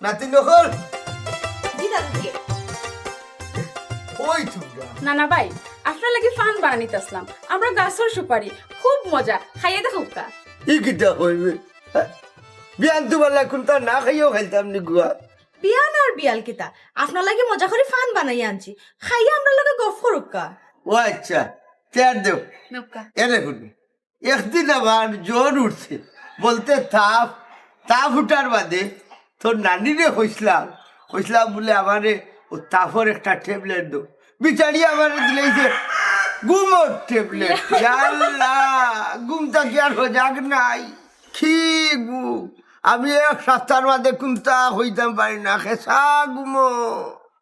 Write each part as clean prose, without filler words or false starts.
নাতি নকল জি দাদুজি। ওই তোমরা না না ভাই, আপনার লাগি ফান বানানিতে আসলাম। আমরা গাছের সুপারি, খুব মজা, খাইয়ে দেখো কা। ই কিটা হইবে বিয়ান তোমার লাগুন তা না খাইও খাইতাম নি গুয়া বিয়ান আর বিয়াল কিতা আপনার লাগে মজা করে ফান বানাই আনছি, খাইয়া আমরা লগে গফ করুকা। ও আচ্ছা তেয়ার দেও নৌকা এ দেখুন একদিন আমার জ্বর উঠছে বলতে তাপ তাপ উঠার বাদে তোর নানিরে কইসলাম বলে আমারে ও তাপর একটা ট্যাবলেট দো বিচারি আমারে দিলেইছে ঘুমোর ট্যাবলেট জাল্লা ঘুমটা কি আর সজাগ নাই কি ঘুম আমি এক সপ্তাহের মাঝে কুমতা হইতাম পারি না খেসা ঘুমো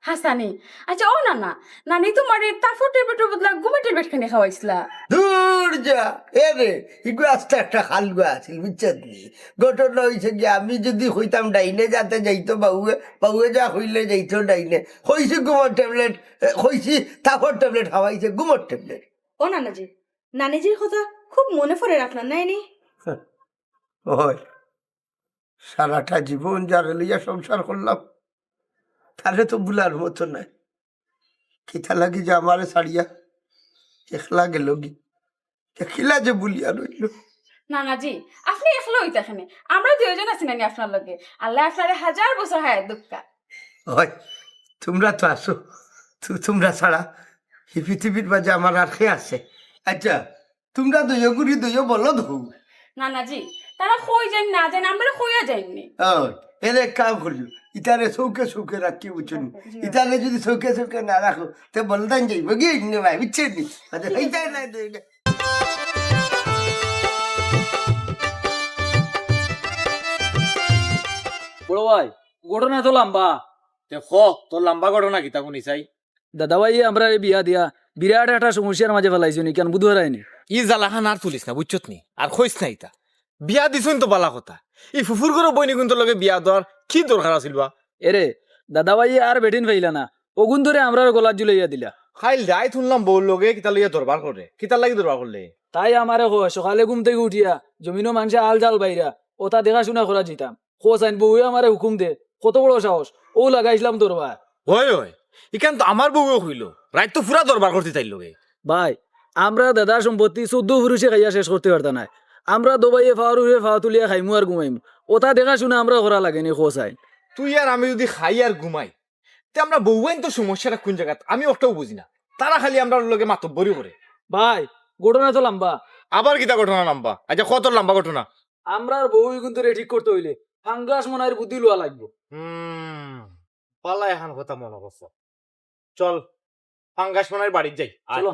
হাসানি। আচ্ছা ও না না, নানি তোমার তাফর টেবিলের বদলা ঘুমে টেবিল খানে খাওয়াইছিলা। দূর যা এ রে ইগু আস্তে একটা খালগু আছিল বুঝছেন ঘটনা হয়েছে কি আমি যদি হইতাম ডাইনে যাতে যাইতো বাবুয়ে যা হইলে যাইতো ডাইনে হইছি ঘুমোর ট্যাবলেট হইছি তাপর ট্যাবলেট খাওয়াইছে ঘুমোর ট্যাবলেট ও নানাজি, নানিজির কথা খুব মনে পড়ে রাখলাম নাইনি? ওই সারাটা জীবন যারা লইয়া সংসার করলাম তারে তো বুলার মতো নাই কিতা লাগি যে আমারে ছাড়িয়া একলা গেল গি দেখিলা যে বুলিয়া রইল না না জি, আপনি একলা হইতে এখানে, আমরা দুইজন আছি নানি আপনার লগে। আল্লাহ আপনারে 1000 বছর হায়াত দুক্কা। হয় তোমরা তো আসো তোমরা ছাড়া এই পৃথিবীর মাঝে আমার আর খেয়ে আছে আচ্ছা তোমরা দইয় গুড়ি দইয় বলো ধু না না জি, তারা কই যাই না যাই আমরা কইয়া যাইনি। এর এক কাম করলো ইতারে চৌকে চৌকে রাখি বুঝুন ইতারে যদি চৌকে চৌকে না রাখো তো বলতাম যাইব গিয়ে নে ভাই বুঝছেন নি এইটাই না বড় ভাই ঘটনা তো লম্বা। দেখো তোর লম্বা ঘটনা কিতা শুনি চাই দাদা ভাই আমরা এই বিয়া দিয়া বিরাট একটা সমস্যার মাঝে ফেলাইছো নি কেন বুধ হারাইনি। ই জ্বালাখান আর তুলিস না বুঝছত নি আর খইস না ইতা বিয়া দিছুন তো বালা কথা ই ফুফুর করে বইনি কিন্তু লগে বিয়া দেওয়ার কি দরকার আছিল বা এরে দাদা ভাই আর বেটিন ফাইলা না ওগুন ধরে আমরা গলার জুলাইয়া দিলা। খাইল যাই শুনলাম বউর লগে কিতা লইয়া দরবার করে কিতার লাগি দরবার করলে তাই আমারে সকালে ঘুম থেকে উঠিয়া জমিনও মানুষে আল জাল বাইরা ওটা দেখাশোনা করা যেতাম খোঁজ আইন বউয়ে আমারে হুকুম দে কত বড় সাহস ও লাগাইছিলাম দরবার। হয় ইখান তো আমার বউও হইল রাত তো পুরা দরবার করতে তাই লগে ভাই আমরা দাদার সম্পত্তি 14 পুরুষে খাইয়া শেষ করতে পারতাম না। আমরা দবাইয়ে ফাওয়ারে ফাওয়া তুলিয়া খাইমু আর ঘুমাইমু ওটা দেখাশোনা আমরা করা লাগেনি খোঁজ আইন। তুই আর আমি যদি খাই আর ঘুমাই তে আমরা বউয়েন তো সমস্যাটা কোন জায়গা আমি ওটাও বুঝি না তারা খালি আমরা লগে মাতব্বরি করে। ভাই ঘটনা তো লম্বা। আবার কিতা ঘটনা লম্বা আচ্ছা কত লম্বা ঘটনা আমরা বউ কিন্তু ঠিক করতে হইলে ফাঙ্গাস মনের বুদ্ধি লওয়া লাগবে। পালা এখন কথা মনে করছ চল ফাঙ্গাস মনের বাড়ি যাই চলো।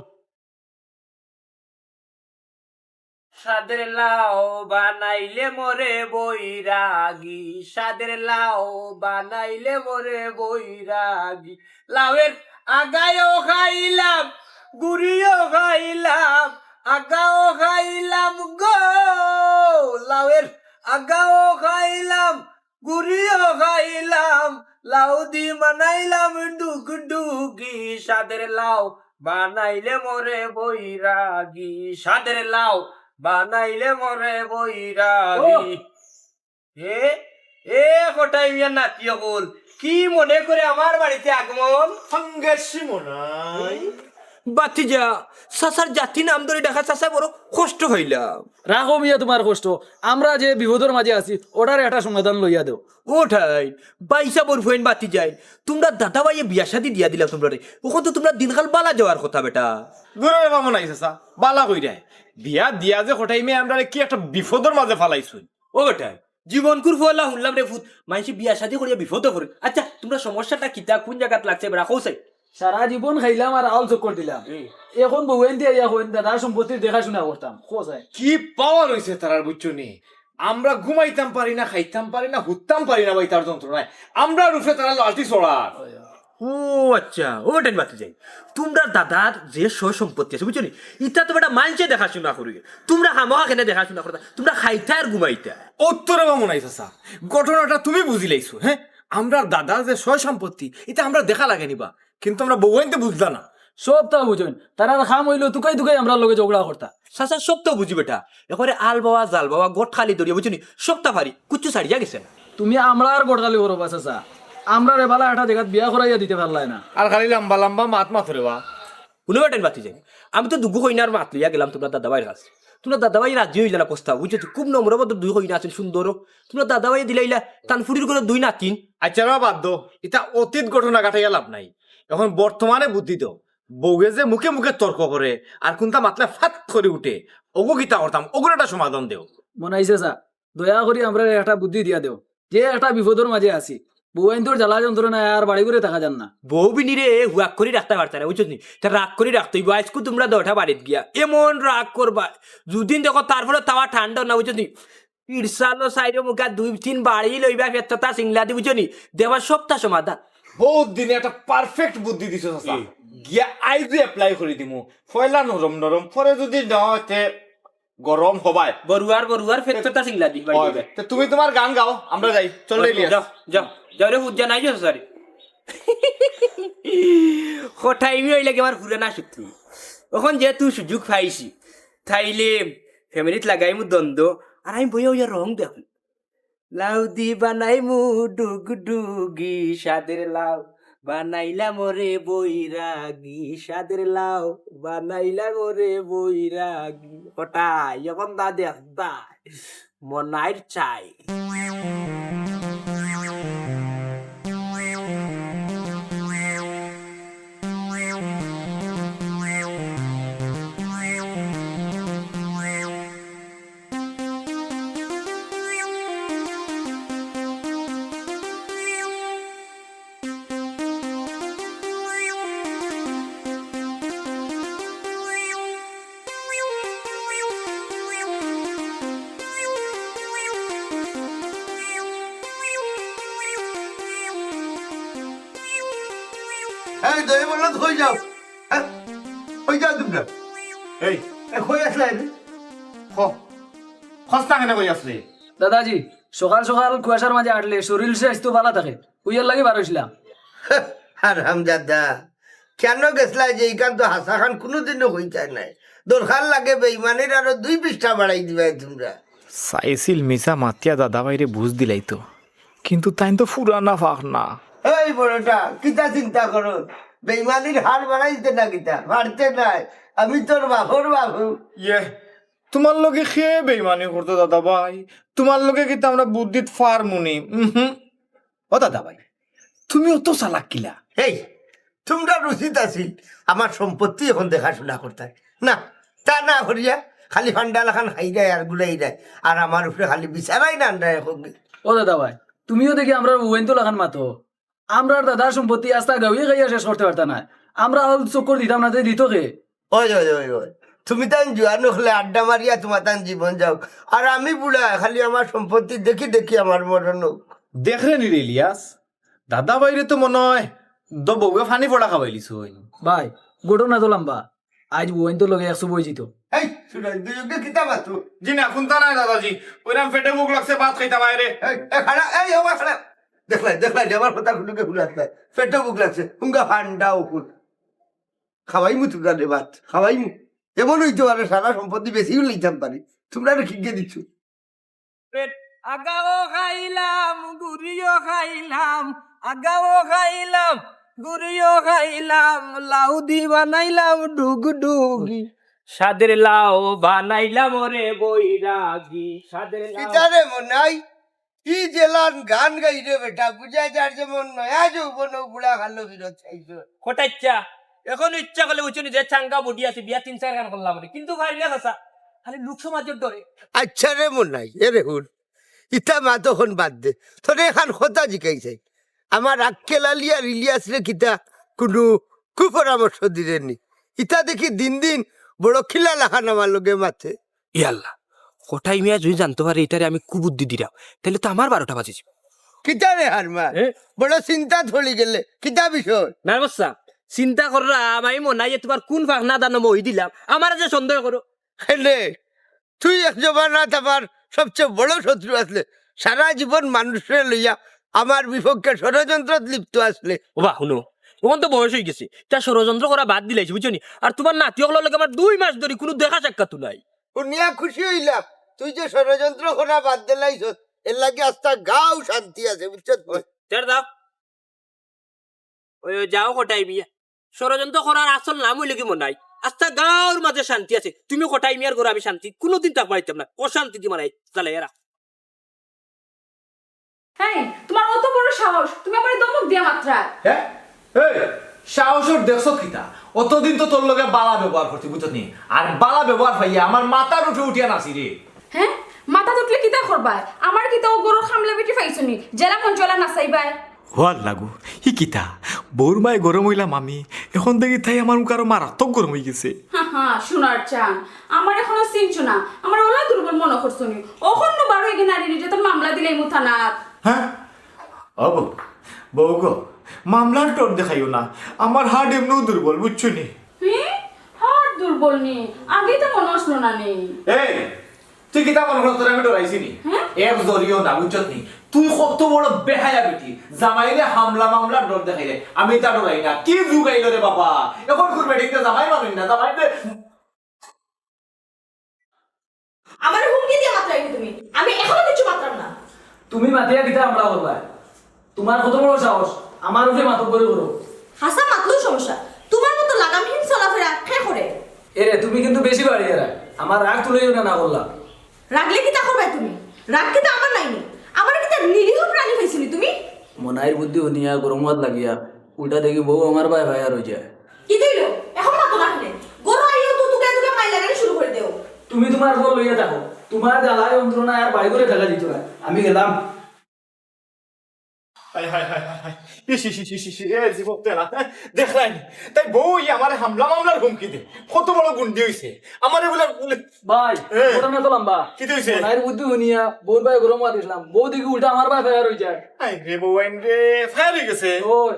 সাদের লাও বানাইলে মোরে বৈরাগী, সাদের লাও বানাইলে মোরে বৈরাগী। লাউয়ের আগায়ও খাইলাম গুড়িও খাইলাম আগাও খাইলাম গো, লাউয়ের আগাও খাইলাম গুড়িও খাইলাম লাউ দি বানাইলাম ডুগ ডুগি। সাদের লাউ বানাইলে মোরে বৈরাগী, সাদের লাউ বানাইলে মরে বৈরাগী। এ এ কোটাই মিয়া নাতিয় বল কি মনে করে আমার বাড়িতে আগমন? ফাঙ্গাসি মনাই বাতিজা চাচার জাতি নাম ধরে দেখা চাচা বড় কষ্ট হইলাম। রাখো মিয়া তোমার কষ্ট, আমরা যে বিপদের মাঝে আছি ওটার একটা সমাধান লইয়া দেও। ওঠাই বাইসা বরফুয়েন বাতি যায় তোমরা দাদা ভাইয়ে বিয়া শাদি দিয়া দিলা তোমরা রে, ওখান তো তোমরা দিনকাল বালা যাওয়ার কথা বেটা। দূরে বামন আইছে সা বালা কইরা বিয়া দিয়া যে হঠাইমে আমরা কি একটা বিপদের মাঝে ফালাইছুন। ও বেটাই জীবন কুর ফলা শুনলাম রে ফুট মাইসে বিয়া শাদি করিয়া বিপদে করে। আচ্ছা তোমরা সমস্যাটা কিতা কোন জায়গাত লাগছে বেড়া কৌসাই? সারা জীবন খাইলাম আর আল চক্কর দিলাম, এখন বউয়েন দিয়ে ইয়া হইন দাদার সম্পত্তির দেখাশোনা করতাম খোঁজায়। কি পাওয়ার হইছে তারার বুঝছো নি? আমরা ঘুমাইতাম পারি না, খাইতাম পারি না, হুততাম পারি না ভাই তার যন্ত্রণায়। আমরা রুফে তারা লালটি চড়ার। ও আচ্ছা ও বেটেন বাতি যাই তোমরা দাদার যে সয় সম্পত্তি আছে বুঝছো নি ইটা তো বেটা মানছে দেখাশোনা করি, তোমরা হামা কেনে দেখাশোনা করতা, তোমরা খাইতা আর ঘুমাইতা। উত্তরে বামন আইছে সা ঘটনাটা তুমি বুঝিলাইছো। হ্যাঁ আমরা দাদার যে সয় সম্পত্তি এটা আমরা দেখা লাগে নিবা, কিন্তু আমরা বউয়াইতে বুঝলা না। সব তা বুঝুন তারা খাম হইলো তুকাই তুকাই আমরা লগে ঝগড়া করতা। চাচা সব তো বুঝি বেটা, এবারে আল বাবা জাল বাবা গোট খালি দরিয়া বুঝছো নি সবটা পারি কুচ্ছু ছাড়িয়া গেছে না। তুমি আমরা আর গড়কালি করো বাস আসা আমরা রেবালা একটা জায়গাত বিয়া করাইয়া দিতে পারলাই না আর খালি লম্বা লম্বা মাত মাত রে বা কোনো বেটেন বাতি যাই আমি তো দুগু হইনার মাত লইয়া গেলাম তোমরা দাদাভাইয়ের কাছে তোমরা দাদাভাই রাজি হইলা না প্রস্তাব বুঝছো খুব নম্রবদ্ধ দুই হইনা আছেন সুন্দরও তোমরা দাদাভাই দিলাইলা তানফুরির করে দুই নাতিন আচ্ছা রে বাদ দো এটা অতীত ঘটনা কাটাইয়া লাভ নাই এখন বর্তমানে বুদ্ধি দাও বউয়ে যে মুখে মুখে তর্ক করে আর কোনটা মাতলে ফাট করে উঠে ওগো কিতা করতাম ওগুলো একটা সমাধান দেও মনে আইছে চা দয়া করি আমরা একটা বুদ্ধি দিয়া দেও যে একটা বিপদের মাঝে আছি বউয়াইন তোর জ্বালা যন্ত্রণা আর বাড়ি করে থাকা যান না বউ বিনিরে হুয়াক করে রাখতে পারছে না বুঝছো নি তা রাগ করে রাখতে হইব আজকে তোমরা দটা বাড়িত গিয়া এমন রাগ করবা দুদিন দেখো তারপরে তাওয়া ঠান্ডা না বুঝছো নি ইরসালো সাইডে মুখা 2-3 বাড়ি লইবা ফেরতা সিংলা দি বুঝছো নি দেবার সপ্তাহ সমাধান বহুত দিনে একটা পারফেক্ট বুদ্ধি দিছো চাচা গিয়া আইজে এপ্লাই করে দিমু ফয়লা নরম নরম পরে যদি নতে গরম হবাই বরুয়ার ফেরতা সিংলা দি বাড়ি লইবা। তে তুমি তোমার গান গাও আমরা যাই চল ইলিয়াস যাও যাও যাও রে হুজ্জা নাই যাও সরি হঠাইমি হইলে কি আমার ফুরে না সত্যি এখন যেহেতু সুযোগ পাইছি তাইলে ফ্যামিলিত লাগাই মু দ্বন্দ্ব আর আমি বইয়া ওই রং দেখুন লাউ দি বানাই মু ডুগ ডুগি সাদের লাউ বানাইলা মোরে বৈরাগী সাদের লাউ বানাইলা মোরে বৈরাগী হঠাই এখন দা দেখ দা মনাইর চাই এই দই বললো হয়ে যাও হ্যাঁ হয়ে যাও তোমরা এই হয়ে আসলে খ খস্তা কেন কই আসলে দাদাজি সকাল সকাল কুয়াশার মাঝে আটলে শরীর স্বাস্থ্য ভালো থাকে উইয়ার লাগে বার হইছিলাম আর হামজাদা কেন গেছলা যে এইখান তো হাসা খান কোনোদিনও হইতে নাই দরকার লাগে বেইমানের আরো 2 পৃষ্ঠা বাড়াই দিবাই তোমরা সাইসিল মিসা মাতিয়া দাদা ভাইরে বুঝ দিলাই তো কিন্তু তাই তো ফুরানা ফাক না এই বড়টা কিতা চিন্তা করো বেইমানির হার বাড়াইতে না কিতা মারতে নাই আমি তোর বাবুর বাবু ইয়ে তোমার লগে খেয়ে বেইমানি করতো দাদা ভাই তোমার লগে কিন্তু আমরা বুদ্ধিত ফার মুনি ও দাদা ভাই তুমি অত চালাক কিলা এই তোমরা রুচিত আছিল আমার সম্পত্তি এখন দেখাশোনা করতে না তা না করিয়া খালি ফান্ডাল খান খাই দেয় আর গুলাই দেয় আর আমার উপরে খালি বিচারাই না আন্ডা এখন ও দাদা ভাই তুমিও দেখি আমরা বউয়াইন তো লাগান মাতো আমরার দাদার সম্পত্তি আস্তা গাউয়ে গাইয়া শেষ করতে পারতাম না আমরা চক্কর দিতাম না দিত কে ওই ওই ওই ওই তুমি তাই জোয়ানো হলে আড্ডা মারিয়া তোমার তান জীবন যাও আর আমি বুড়া খালি আমার সম্পত্তি দেখি দেখি আমার মরণ হোক। দেখলে নি রে ইলিয়াস দাদা ভাইরে তো মনে হয় বউয়ে ফানি ফোড়া খাওয়াইলিস ভাই ঘটনা তো লম্বা আজ বউয়াইন তো লগে 100 বই জিত এই শুনে দুয়োগে কিতা মাতো জি না শুনতা নাই দাদাজি ওইরাম ফেটে মুখ লাগছে ভাত খাইতাম আরে এই খাড়া এই ও খাড়া দেখলাই আমার কথা খুলুকে খুলাত নাই পেটে বুক লাগছে হুঙ্গা ফান্ডা উকুল খাওয়াই মু তোমরা রে ভাত খাওয়াই মু এমন হইতে পারে সারা সম্পত্তি বেশিও লইতাম পারি তোমরা খিকে দিচ্ছ আগাও খাইলাম গুড়িও খাইলাম আগাও খাইলাম গুড়িও খাইলাম লাউ দি বানাইলাম ডুগ ডুগি সাদের লাউ বানাইলাম ওরে বৈরাগী সাদের লাউ কিতারে মনাই কি জেলান গান গাই রে বেটা বুঝাই যার যেমন নয়া যৌবন বুড়া খালো বিরত চাইছো কোটাচ্চা এখন ইচ্ছা করলে উচুনি যে চাঙ্গা বডি আছে বিয়া 3-4 গান করলাম কিন্তু ভাই না হাসা খালি লোক সমাজের ডরে আচ্ছা রে মনাই এরে হুন ইতা মা তখন বাদ দে তোর এখান কথা জিকাইছে আমার আক্কেলালি আর ইলিয়াস রে কিতা কোনো কুপরামর্শ দিলেননি ইতা দেখি দিন দিন বড় খিলা লাখান আমার লগে মাথে ইয়াল্লা কোটাই মিয়া যদি জানতে পারে এটারে আমি কুবুদ্ধি দিলাম তাহলে তো আমার 12টা বাজেছে কিতা রে হারমা বড় চিন্তা ধরি গেলে কিতা বিষয় না বসা চিন্তা কররা আমি মনে হয় তোমার কোন ফাঁক না দানো মই দিলাম আমার যে সন্দেহ করো হেলে তুই এক জমানাত আমার সবচেয়ে বড় শত্রু আসলে সারা জীবন মানুষের লইয়া আমার বিপক্ষে ষড়যন্ত্র লিপ্ত আসলে ও বা শুনো এখন তো বয়স হয়ে গেছে তা ষড়যন্ত্র করা বাদ দিলাইছি বুঝছো নি আর তোমার নাতি হলো লগে আমার 2 মাস ধরে কোনো দেখা সাক্ষাৎ নাই শুনিয়া খুশি হইলাম তুই যে ষড়যন্ত্র করা বাদ দিলাইছ এর লাগে আস্তা গাও শান্তি আছে বুঝছো তের দাও ওই যাও কটাই মিয়া ষড়যন্ত্র করার আসল নাম হইলে কি মনে নাই আস্তা গাঁর মাঝে শান্তি আছে তুমি কটাই মিয়ার ঘরে আমি শান্তি কোনোদিন তাক পাইতাম না অশান্তি দি মারাই চালাই এরা হ্যাঁ তোমার অত বড় সাহস তুমি আমার দমক দিয়া মাত্রা হ্যাঁ এই সাহসর দেখছো কিতা অতদিন তো তোর লগে বালা ব্যবহার করছি বুঝছ নি আর বালা ব্যবহার পাইয়া আমার মাথার উঠে উঠিয়া নাসি রে হ্যাঁ মাথা তুটলে কিতা করবাই আমার কিতা ও গরুর খামলা বেটি পাইছনি জেলা মঞ্চলা নাচাইবাই হওয়ার লাগু হি কিতা বউর মায়ে গরম হইলাম আমি এখন দেখি তাই আমার মুখ আরো মারাত্মক গরম হয়ে গেছে হ্যাঁ শোনার চান আমার এখনো চিনছো না আমার ওলা দুর্বল মনে করছনি অখন্য বারো এগে নারী নির্যাতন মামলা দিলে এই মুথানাত হ্যাঁ ও বউ গো মামলার টোর দেখাইও না আমার হার্ট এমনিও দুর্বল বুঝছো নি হাট দুর্বল নি আগে তো মনে আসলো না নেই এই তুই কিতা মনে করছ তোর আমি ডরাইছি নি এক জরিও না বুঝছ নি তুই কত বড় বেহায়া বেটি জামাইলে হামলা মামলা ডর দেখাইলে আমি তা ডরাই না কি যুগাইল রে বাবা এখন করবে ঠিক না জামাই মানুষ না জামাইলে আমার হুমকি দিয়ে মাত্রাইনি তুমি আমি এখনো কিছু মাত্রাম না তুমি মাতিয়া কিতা আমরা করবা তোমার কত বড় সাহস আমার উপরে মাতব করে করো হাসা মাতলেও সমস্যা তোমার মতো লাগামহীন চলাফেরা কে করে এরে তুমি কিন্তু বেশি বাড়িয়ে রাখ আমার রাগ তুলেও না করলা রাগলে কি তা করবে তুমি রাগ কি তা আমার নাইনি আমার কি তা নিরীহ প্রাণী হয়েছিলি তুমি মনাইর বুদ্ধি শুনিয়া গরমত লাগিয়া উল্টা দেখি বউ আমার ভাই ভাই আর হয়ে যায় কি দিল এখন মাতো না খেলে গরু আইও তো তুকে তুকে মাই লাগানি শুরু করে দেও তুমি তোমার বউ লইয়া থাকো তোমার জ্বালায় যন্ত্রণা আর বাড়ি করে থাকা দিত না আমি গেলাম হায় হায় হায় হায় হায় ইস ইস ইস ইস ইস এ জীবক তেলা দেখলাই তাই বউ আমার হামলা মামলার হুমকি দে কত বড় গুন্ডি হইছে আমারে বলে ভাই ঘটনা তো লম্বা কি হইছে মনাইর বুদ্ধি শুনিয়া বউর ভাই গরমত দিছিলাম বউ দেখি উল্টা আমার ভাই ভাই আর হয়ে যায় আই রে বউ আইন রে ফায়ার হয়ে গেছে ওই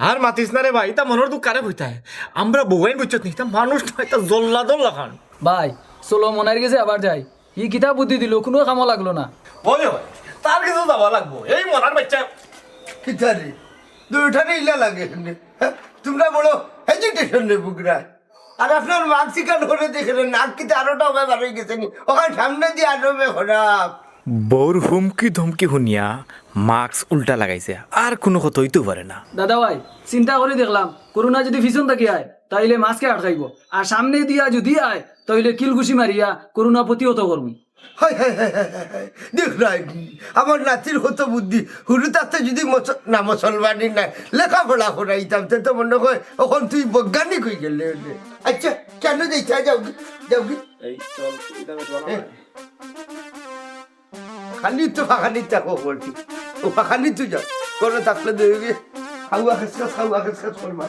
আর মাতিস না রে ভাই তা মনের দুঃখ কারে হইতায় আমরা বউয়াইন বুঝছত নি তা মানুষ নয় তা জল্লা খান ভাই চলো মনাইর গেছে আবার যাই ই কিতা বুদ্ধি দিল কোনো কামও লাগলো না বলে ভাই তার কিছু যাওয়া লাগবো এই মনার বাচ্চা কিতারে দুইটারে ইলা লাগে হ্যাঁ? তোমরা বড় হেজিটেশন রে বুকরা আর আপনার মানসিকাল করে দেখলেন নাক কিতে আরোটা হবে বার হয়ে গেছে নি ওখানে সামনে দিয়ে আরো খারাপ বউর হুমকি ধমকি শুনিয়া মাস্ক উল্টা লাগাইছে আর কোনো কথা হইতে পারে না দাদা ভাই চিন্তা করে দেখলাম করোনা যদি পিছন থাকি আয় তাইলে মাছকে আটকাইব আর সামনে দিয়া যদি আয় তাইলে কিলঘুষি মারিয়া করোনা প্রতিহত করবি হায় হায় হায় হায় হায় হায়। দেখ রাই আমার নাতির হতো বুদ্ধি হুরু তাতে যদি না মুসলমানি না লেখাপড়া করাইতাম তো মনে হয় এখন তুই বৈজ্ঞানিক হয়ে গেলে আচ্ছা কেন যাইছা যাও কি খালি তো ফাঁকানি থাকো বলছি ও ফাঁকানি তুই যাও কোনো থাকলে দেখবি খাওয়া খেসখাস করবা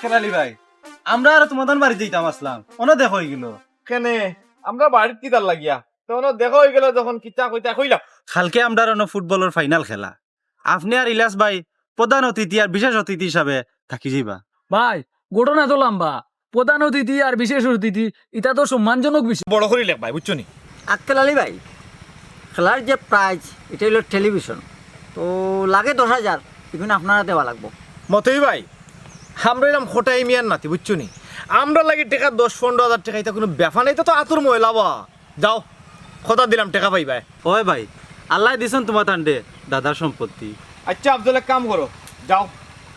কেনালি ভাই আমরা আর তোমাদের বাড়ি যেতাম আসলাম অন দেখো হয়ে গেল কেনে আমরা বাড়ির কিতার লাগিয়া তখন দেখা হয়ে গেল যখন কিতা কইতা কইলা কালকে আমরা ফুটবলের ফাইনাল খেলা আপনি আর ইলাস ভাই প্রধান অতিথি আর বিশেষ অতিথি হিসাবে থাকি যাইবা ভাই ঘটনা তো লম্বা প্রধান অতিথি আর বিশেষ অতিথি এটা তো সম্মানজনক বিষয় বড় করে লেখ ভাই বুঝছো নি আক্কেল আলী ভাই খেলার যে প্রাইজ এটা হলো টেলিভিশন তো লাগে 10,000 এখানে আপনারা দেওয়া লাগবো মতই ভাই আমরা এরকম খোটাই মিয়ার নাতি বুঝছো নি আমরা লাগে টাকা 10-15 হাজার টাকা এটা কোনো ব্যাপার নাই তো আতুর মহিলা বা যাও কথা দিলাম টাকা পাই ভাই ওই ভাই আল্লাহ দিছেন তোমার তান্ডে দাদার সম্পত্তি আচ্ছা আব্দুল এক কাম করো যাও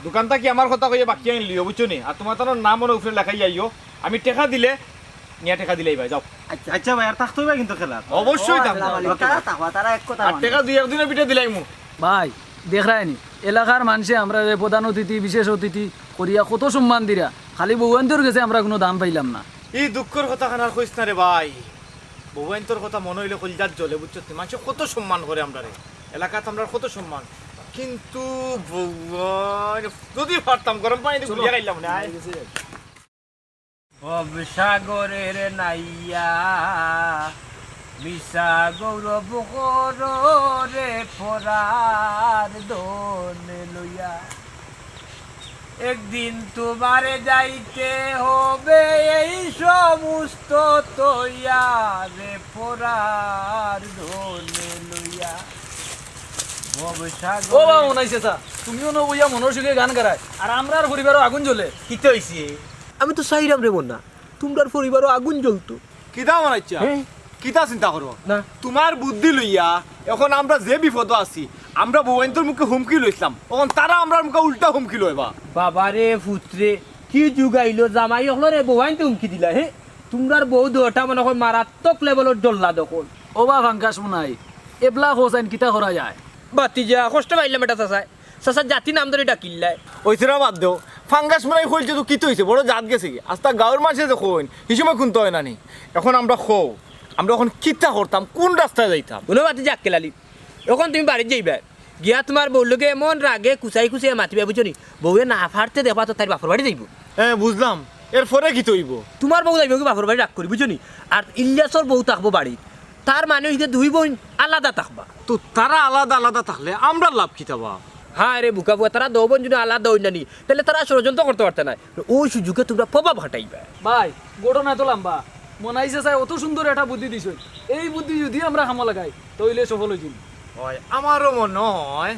দোকানটা কি আমার কথা কইয়া বাকি আইন লিও বুঝছো নি আর তোমার তার নাম মনে উপরে লেখাই আইও আমি টাকা দিলে নিয়ে টাকা দিলেই ভাই যাও আচ্ছা ভাই আর থাকতে হইবা কিন্তু খেলার অবশ্যই থাকবো তারা এক কথা আর টাকা 2-1 দিনের পিঠে দিলাই মু ভাই দেখায়নি এলাকার মানুষে আমরা যে প্রধান অতিথি বিশেষ অতিথি করিয়া কত সম্মান দিরা খালি বউয়ান্তর গেছে আমরা কোনো দাম পাইলাম না এই দুঃখের কথা খানার কইস না রে ভাই বউয়ান্তর কথা মনে হইলে কলজাত জ্বলে বুঝছো মানুষ কত সম্মান করে আমরা রে এলাকাতে আমরা কত সম্মান কিন্তু বউয়ান যদি পারতাম গরম পানি দিয়ে গুলিয়া খাইলাম না সাগরের নাইয়া মিশা গৌরব রে পরার দোন লইয়া একদিন তোমারে যাইতে হবে এই সমস্ত তৈয়ারে পরার ধনে লইয়া ও বা মনাইছে চা তুমিও না বইয়া মনোর সুখে গান গারায় আর আমরা আর পরিবারও আগুন জ্বলে কি তো হইছে আমি তো চাইরাম রে মন্না তোমরার পরিবারও আগুন জ্বলতো কিতা বানাইছা কিতা চিন্তা করো না। তোমার বুদ্ধি লইয়া এখন আমরা যে বিপদ আছি আমরা বউয়েন্তর মুখে হুমকি লইছিলাম এখন তারা আমরা মুখে উল্টা হুমকি লইবা বাবারে পুত্রে কি যুগাইলো জামাই হলো রে বউয়াইন তো হুমকি দিলা হে তোমরার বউ দুটা মনে হয় মারাত্মক লেভেলের জ্বললা দখল ও বা ভাঙ্কাস মনাই এবলা হোসাইন কিতা করা যায় বাতি যা কষ্ট পাইলাম এটা চাচা চাচা জাতি নাম ধরে ডাকিল্লাই ওইসরা বাদ দেও ফাঙ্গাস মারাই হইছে তো কিতো হইছে বড় জাত গেছে কি আস্তা গাঁৱৰ মাঝে দেখুন হিসেবে কোনতে হয় নানি এখন আমরা খো আমরা এখন কিতা করতাম কোন রাস্তায় যাইতাম বলো বাতি যাক কেলালি এখন তুমি বাড়িতে যাইবা গিয়া তোমার বউলোকে এমন রাগে কুচাই কুচাই মাতিবা বুঝছো নি বউয়ে না ফাড়তে দেখবা তো তার বাপর বাড়ি যাইব হ্যাঁ বুঝলাম এরপরে কি তৈব তোমার বউ যাইব কি বাপর বাড়ি রাগ করি বুঝছো নি আর ইলিয়াসর বউ থাকবো বাড়ি তার মানে হইতে দুই বোন আলাদা থাকবা তো তারা আলাদা আলাদা থাকলে আমরা লাভ কি তাবা হ্যাঁ রে বুকা বুয়া তারা দৌ বোন যদি আলাদা হই না নি তাহলে তারা ষড়যন্ত্র করতে পারতে না ওই সুযোগে তোমরা প্রভাব হাঁটাইবা ভাই ঘটনা তো লম্বা মনাইছে চাই অত সুন্দর একটা বুদ্ধি দিছ এই বুদ্ধি যদি আমরা খামো লাগাই তইলে সফল হইছিল হয় আমারও মনে হয়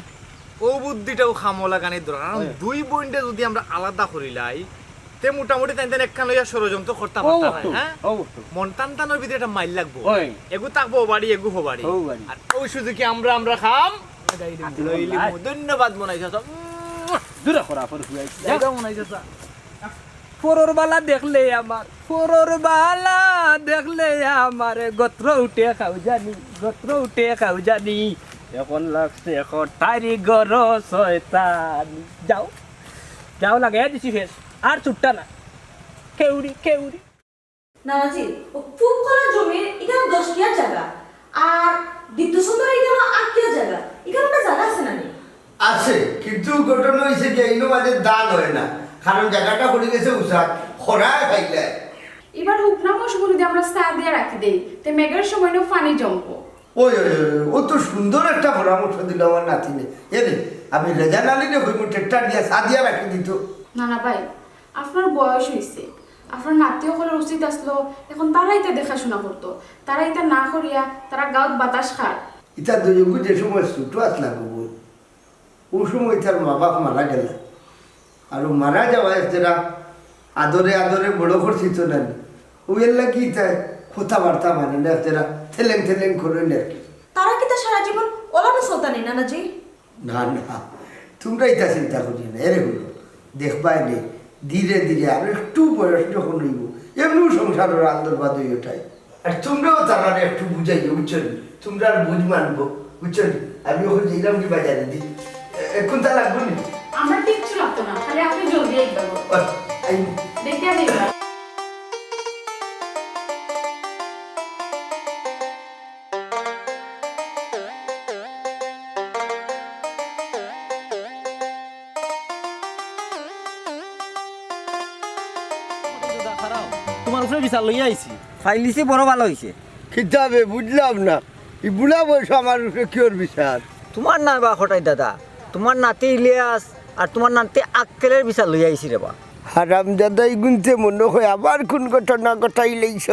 ও বুদ্ধিটাও খামো লাগানির দরকার কারণ দুই বোনটা যদি আমরা আলাদা করিলাই তে মোটামুটি তাই তাই একখান লইয়া ষড়যন্ত্র করতাম হ্যাঁ মন টান টানোর ভিতরে একটা মাইল লাগবো এগু থাকবো বাড়ি এগু হবাড়ি আর ওই সুযোগে আমরা খাম লইলি ধন্যবাদ মনাইছে সব দূরে করা পর হুয়াই জায়গা মনাইছে চা ফোরর বালা দেখলে আমার ফোরর বালা দেখলে আমার গোত্র উঠে খাও জানি এখন লাগছে এখন তারি গর শয়তানি যাও লাগে দিছি ফেস আর ছুটটা না কেউরি নানাজি ও খুব করা জমির এখানে 10 কিয়া জায়গা আর দ্বিতীয় সুন্দর এখানে 8 কিয়া জায়গা এখানে একটা জায়গা আছে না নি আছে কিন্তু ঘটনা হয়েছে যে এইনো মাঝে দান হয় না কারণ জায়গাটা পড়ে গেছে উষাদ খরায় পাইলে এবার হুকনা মশগুল যদি আমরা চা দিয়ে রাখি দেই তে মেঘের সময় না পানি জমবো ওই ও তো সুন্দর একটা পরামর্শ দিল আমার নাতিনে এরে আমি রেজান আলীনে হইমু ট্রেক্টর দিয়ে সাদিয়া রাখি দিত না না ভাই আপনার বয়স হয়েছে আপনার নাতিও করার উচিত আসলো এখন তারাই তা দেখাশোনা করতো তারাই তা না করিয়া তারা গাঁত বাতাস খায় ইতা দুজনকে যে সময় ছোট আসলাম ও সময় তার মা বাপ মারা গেল আর মারা যাওয়া যারা আদরে আদরে বড় করছি তো নানি ওইয়ের লাগি তাই কথাবার্তা মানে না যারা থেলেং করে না আর কি তারা কি তা সারা জীবন ওলানো সুলতানি নানাজি না না তোমরা এটা চিন্তা করি না এরে হলো দেখবাই নেই ধীরে ধীরে আর একটু বয়স যখন হইব এমনিও সংসারের আন্দোলবাদ হয়ে ওঠায় আর তোমরাও তারা একটু বুঝাইও বুঝছেন তোমরা আর বুঝ মানবো বুঝছেন আমি ওখানে যেলাম কি বাজারে দিই এখন তা লাগবো না আমরা কিচ্ছু লাগতো না খালি আপনি জলদি আইবা দেখে দিবা তোমার উপরে বিচার লইয়া আইছি ফাইলিছি বড় ভালো হয়েছে খিতাবে বুঝলাম না এই বুড়া বয়স আমার উপরে কিওর বিচার তোমার না বা হঠাৎ দাদা তোমার নাতি ইলিয়াস আর তোমার নাতি আক্কেলের বিচার লইয়া আইছি রে বা হারাম দাদাই গুনতে মনে হয় আবার কোন ঘটনা ঘটাইলেইছ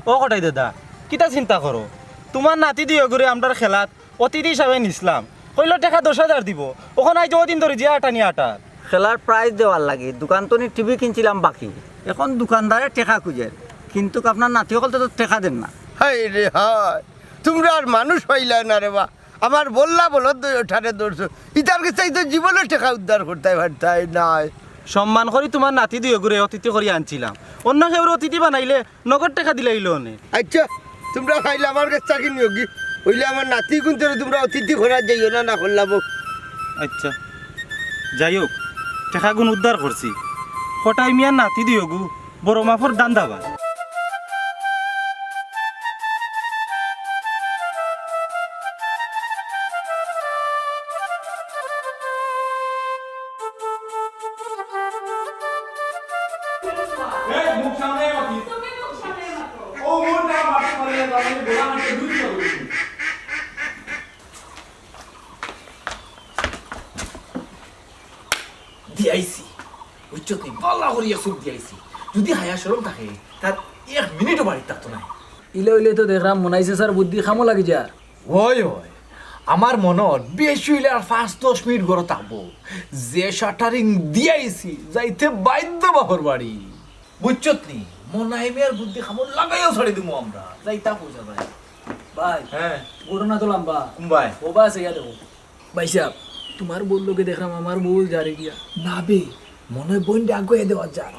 ও কটাই দাদা কিতা চিন্তা করো তোমার নাতি দিয়ে ঘুরে আমরা খেলাত অতিথি হিসাবে নিছিলাম কইল টাকা 10,000 দিব ওখানে আজ দিন ধরে যে আটা নিয়ে আটার খেলার প্রাইজ দেওয়ার লাগে দোকান তো টিভি কিনছিলাম বাকি এখন দোকানদারে টেকা খুঁজে কিন্তু আপনার নাতি সকল তো টেকা দেন না হাই রে হায় তোমরা আর মানুষ হইলা না রে বা আমার বললা বলো ওঠানে দৌড়ছো ইতার কাছে তো জীবনের টাকা উদ্ধার করতে পারতাই নাই সম্মান করি তোমার নাতি দিয়ে ঘুরে অতিথি করি আনছিলাম অন্য কেউ অতিথি বানাইলে নগদ টাকা দিলাইল অনেক আচ্ছা তোমরা খাইলে আমার কাছে চাকরি নিয়োগী হইলে আমার নাতি কিন্তু তোমরা অতিথি করার যাইও না না করলাম আচ্ছা যাই হোক টাকা গুণ উদ্ধার করছি কটাই মিয়ার নাতি দিয়ে গু বড় মাফর দান দাবা দিয়াইছি বুঝছো তুই পাল্লা করিয়া সুখ দিয়াইছি যদি হায়া সরম থাকে তার 1 মিনিটও বাড়ি থাকতো না ইলে ইলে তো দেখলাম মনাইছে স্যার বুদ্ধি খামো লাগি যা ওই ওই আমার মনত বেশি হইলে আর 5-10 মিনিট গড় থাকবো যে শাটারিং দিয়াইছি যাইতে বাধ্য বাপর বাড়ি বুঝছো নি মনাইমের বুদ্ধি খামো লাগাইও ছাড়ি দিমু আমরা যাইতা পয়সা ভাই ভাই হ্যাঁ ঘটনা তো লম্বা কুম্বাই ও বা আছে দেখো ভাই সাহেব তোমার বললোকে দেখলাম আমার বউ জারে গিয়া না বে মনে হয় বোন আগুয়ে দেওয়া যায়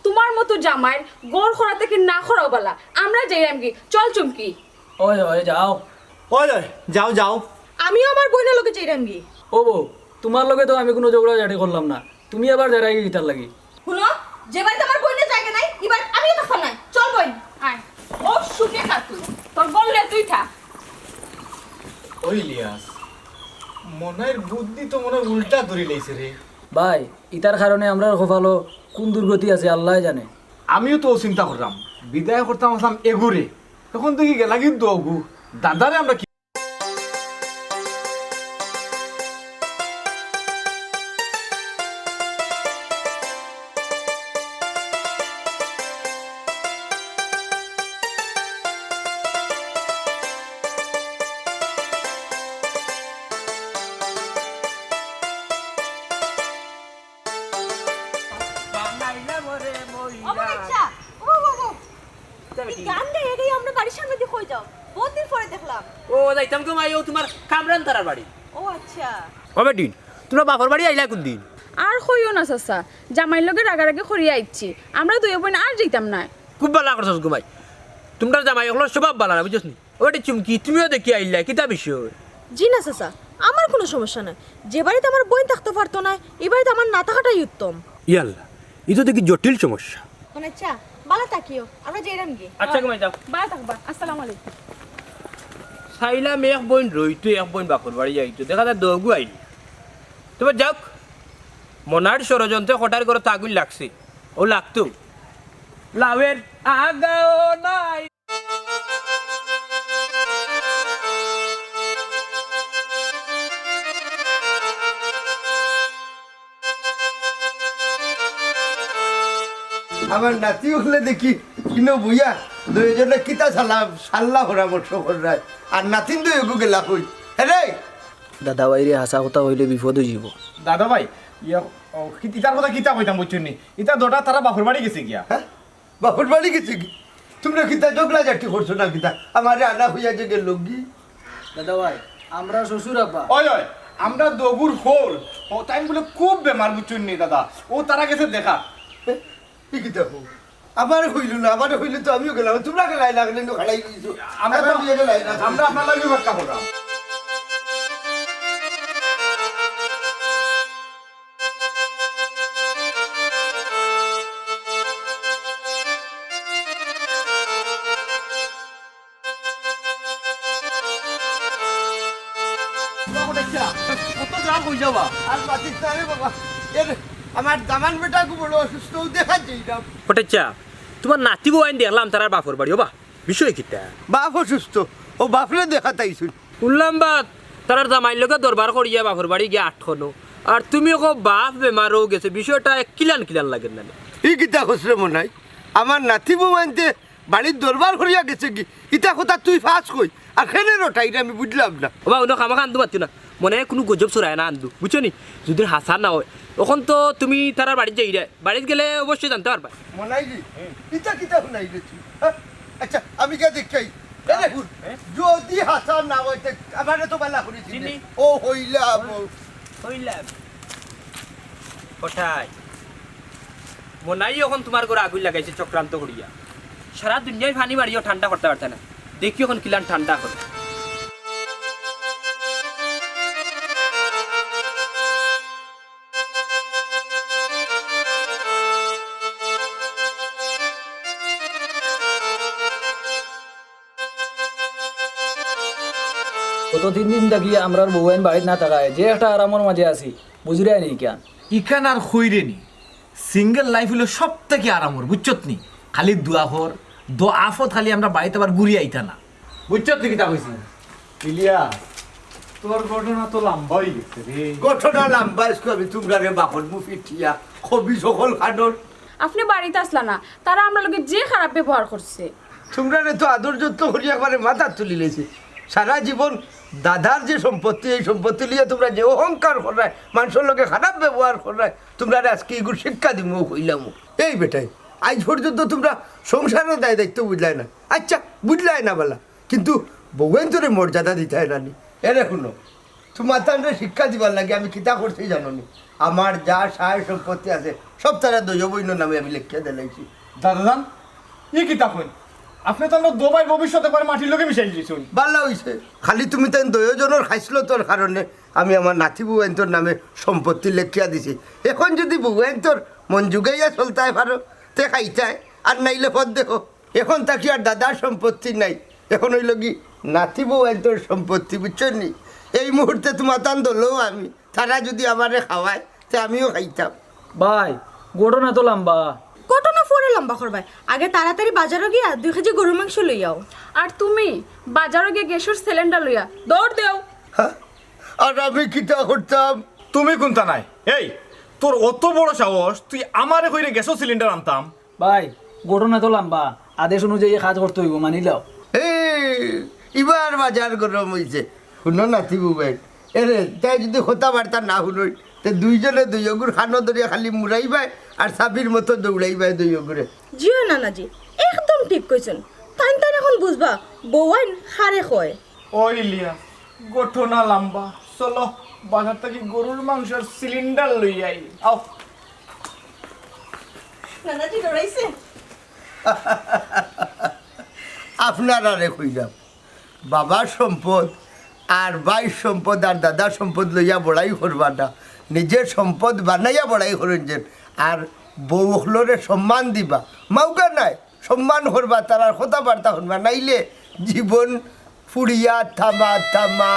তোমার মতো জামাইয়ের গড় খরা থেকে না খরাও বালা আমরা যাইরাম কি চল চুমকি ওই ওই যাও ওই ওই যাও যাও আমিও আমার বোনের লোকে চাইরাম গি ও বউ তোমার লগে তো আমি কোনো ঝগড়া ঝাঁটি করলাম না তুমি আবার যারা গিয়ে গিটার লাগি শুনো যে বাড়িতে আমার বোনের জায়গা নাই এবার আমিও থাকতাম না চল বোন আয় ও সুখে থাক তুই তোর বললে তুই থাক ওই ইলিয়াস মনের বুদ্ধি তো মনে হয় উল্টা ধরে লাইছে রে ভাই ইটার কারণে আমরা কপালো কোন দুর্গতি আছে আল্লাহ জানে আমিও তো চিন্তা করলাম বিদায় করতাম আসলাম এগুরে তখন দেখি গেলা কিন্তু অগু দাদারে আমরা কি আচ্ছা ও বাবা এই গান গায়ে গায়ে আমরা বাড়ির সামনে দিয়ে কই যাও বহুত দিন পরে দেখলাম ও যাইতাম তো মাইও তোমার কামরান তারার বাড়ি ও আচ্ছা কবে দিন তোমরা বাপর বাড়ি আইলা কোন দিন আর কইও না চাচা জামাইর লগে রাগারাগি করিয়া আইছি আমরা দুই বোন আর যাইতাম না খুব ভালো করছস ঘুমাই তোমরা জামাই হলো সব ভালো না বুঝছস নি ওটা চুমকি তুমিও দেখি আইলা কিতা বিষয় জি না চাচা আমার কোনো সমস্যা নাই যে বাড়িতে আমার বোন থাকতে পারতো না এই বাড়িতে আমার না থাকাটাই উত্তম ইয়াল্লা এটা দেখি জটিল সমস্যা মানে আচ্ছা বালা তাকিও আমরা যাইরাম গি আচ্ছা ঘুমাই যাও বা থাকবা আসসালামু আলাইকুম সাইলাম এক বোন রইতো এক বোন বাপর বাড়ি যাইতো দেখা যায় দগু আইল তবে যাক মনার ষড়যন্ত্রে হঠাৎ করে তাগুল লাগছে ও লাগতো লাভের আগাও নাই আমার নাতি হলে দেখি কিনো বুইয়া দুইজনে কিতা সাল্লা পরামর্শ করায় আর নাতিন দুই এগু গেলা কই রে দাদা বাইরে হাসা কথা হইলে বিপদ হয়ে যাব দাদা ভাই ইয়া ইতার কথা কিতা কইতাম বুঝছো নি ইতা দোটা তারা বাপর বাড়ি গেছে গিয়া হ্যাঁ বাপর বাড়ি গেছে কি তোমরা কিতা জগলা জাতি করছো না কিতা আমারে আনা হইয়া যে গেল গি দাদা ভাই আমরা শ্বশুর আব্বা ওই ওই আমরা দগুর হোল ও টাইম বলে খুব বেমার বুঝছো নি দাদা ও তারা গেছে দেখা কি কিতা হো আমার হইল না আমার হইল তো আমিও গেলাম তোমরা গেলাই লাগলে নো খালাই গইছো আমরা তো বিয়ে গেলাই না আমরা আপনার লাগি বাক্কা করলাম কত গ্রাম কই যাবা আর বাতিস না রে বাবা এর আমার দামান বেটা খুব বড় অসুস্থ দেখা যাইলাম পটেচা তোমার নাতি বউ আইন দেখলাম তারার বাপর বাড়ি ও বা বিষয় কিতা বাপ অসুস্থ ও বাপরে দেখা তাইছুন শুনলাম বা তারার জামাইর লোকে দরবার করিয়া বাপর বাড়ি গিয়ে আটখনো আর তুমি ওকে বাপ বেমারও গেছে বিষয়টা কিলান কিলান লাগে না ই কিতা খসরে মনাই আমার নাতি বউ আনতে বাড়ির দরবার করিয়া গেছে কি ইটা কথা তুই ফাঁস কই আর খেলে রটা এটা আমি বুঝলাম না ও বা অন্য খামাখা আনতে পারতি না মনে হয় কোনো গজব চড়ায় না আনদু বুঝছো নি যদি হাসা না হয় তখন তো তুমি তারার বাড়িতে যাই রে বাড়িতে গেলে অবশ্যই জানতে পারবা মনাই জি ইটা কিতা শুনাই রে তুই হ্যাঁ? আচ্ছা আমি কে দেখাই যদি হাসান না হইতে আমারে তো বালা করেছি চিনি। ও হইলাম হইলাম কোথায় মনাই এখন তোমার ঘরে আগুন লাগাইছে চক্রান্ত করিয়া সারা দুনিয়ায় পানি মারিও ঠান্ডা করতে পারতে না দেখি এখন কিলান ঠান্ডা করে কত 3 দিন থাকি আমরা বউয়াইন বাড়িতে না থাকায় যে একটা আরামের মাঝে আছি বুঝিরে নি কেন ইখান আর খইরে নি সিঙ্গেল লাইফ হলো সব থেকে আরামর বুঝছত নি খালি দোয়া হর দো আফত খালি আমরা বাড়িতে আবার ঘুরি আইতা না বুঝছত নি কিতা কইছি ইলিয়া তোর ঘটনা তো লম্বাই গেছে রে। ঘটনা লম্বা আমি তোমরা রে বাপর মুফি ঠিয়া কবি সকল খানোর আপনি বাড়িতে আসলা না, তারা আমরা লোকে যে খারাপ ব্যবহার করছে। তোমরা রে তো আদর যত্ন করিয়া করে মাথা তুলি লেছে সারা জীবন দাদার যে সম্পত্তি এই সম্পত্তি লিয়ে তোমরা যে অহংকার করায় মানুষের লোকে খারাপ ব্যবহার করায় তোমরা আজকে এগুলো শিক্ষা দিব হইলাম এই বেটাই আজ পর্যন্ত তোমরা সংসারের দায় দায়িত্ব বুঝলাই না আচ্ছা বুঝলাই না বলা কিন্তু বউয়েন তোরে মর্যাদা দিতে হয় নানি এরে শুনো তোমার তান্ডে শিক্ষা দিবার লাগে আমি কিতা করছি জানো নি আমার যা সায় সম্পত্তি আছে সব তারা দৈবৈন্য নামে আমি লিখিয়া দিলাইছি দাদাজান ই কি তখন আপনি তো আমরা দুবাই ভবিষ্যতে করে মাটির লোকে মিশাই দিয়েছেন। ভালো হয়েছে খালি তুমি তাই দয়োজনের খাইছিল তোর কারণে আমি আমার নাতি বউয়েন্তর নামে সম্পত্তি লেখিয়া দিছি এখন যদি বউয়েন্তর মন যুগাইয়া চলতায় পারো তে খাইতায় আর নাইলে পথ দেখো এখন তাকে আর দাদার সম্পত্তি নাই এখন হইল কি নাতি বউয়েন্তর সম্পত্তি বুঝছো নি এই মুহূর্তে তোমার তান দলেও আমি তারা যদি আমারে খাওয়ায় তে আমিও খাইতাম ভাই ঘটনা তো লম্বা। ঘটনা পরে লম্বা করবাই আগে তাড়াতাড়ি বাজারে গিয়া 2 কেজি গরু মাংস লইয়াও। আর তুমি বাজারে গিয়ে গ্যাসের সিলিন্ডার লইয়া দৌড় দেও। হ্যাঁ আর আমি কিতা করতাম তুমি কোনটা নাই এই তোর অত বড় সাহস তুই আমারে কইরে গ্যাসও সিলিন্ডার আনতাম। ভাই ঘটনা তো লম্বা, আদেশ অনুযায়ী কাজ করতে হইব মানিলাও। এবার বাজার গরম হয়েছে শুনো নাতি বুবেন এরে তাই যদি হতা বার্তা না শুনোই তে দুইজনে দুই অগুর খানো ধরিয়া খালি মুড়াইবাই আর সাবির মতো দৌড়াইবাই দুই অগুরে জিও নানাজি একদম ঠিক কইছেন তাই তাই এখন বুঝবা বউয়াইন হারে কয়। ওই লিয়া ঘটনা লম্বা, চলো বাজার থেকে গরুর মাংসের সিলিন্ডার লই আই। আও নানাজি ডরাইছে আপনারা রে কইলাম বাবার সম্পদ আর ভাইয়ের সম্পদ আর দাদার সম্পদ লইয়া বড়াই করবা না নিজের সম্পদ বানাইয়া বড়াই করেন আর বউহলরে সম্মান দিবা মাউকা নাই সম্মান করবা তার কথাবার্তা শুনবা নাইলে জীবন ফুড়িয়া থামা থামা।